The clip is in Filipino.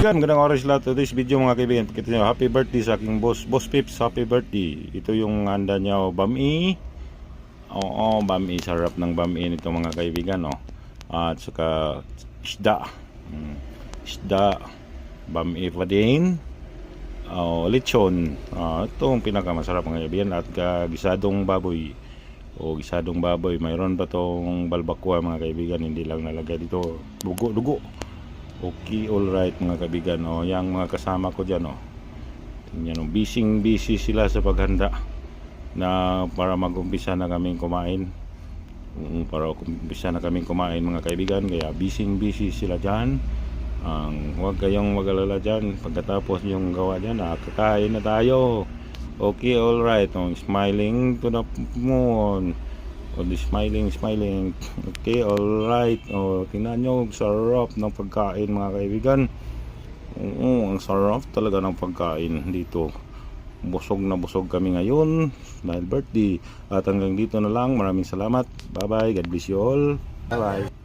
kaibigan, magandang oras lahat. Today's video mga kaibigan, pakita nyo, happy birthday sa aking boss Pips, happy birthday. Ito yung handa niya, bami. Oo, bami, sarap ng bami nito mga kaibigan, no? At saka isda. Isda, bami pa din. Lechon. Ito ang pinakamasarap mga kaibigan. At gisadong baboy. Gisadong baboy. Mayroon pa tong balbakwa mga kaibigan. Hindi lang nalagay dito. Dugo. Okay, alright mga kaibigan. Yang mga kasama ko dyan. Tingnan, busy sila sa paghanda na para mag-umpisa na kaming kumain. Mga kaibigan. Kaya busy sila dyan. Huwag kayong mag-alala dyan. Pagkatapos yung gawa dyan, kakain na tayo. Okay, alright. Smiling to the moon. Smiling. Okay, alright. Tingnan nyo, sarap ng pagkain mga kaibigan. Ang sarap talaga ng pagkain dito. Busog na busog kami ngayon dahil birthday. At hanggang dito na lang. Maraming salamat. Bye bye. God bless you all. Bye bye.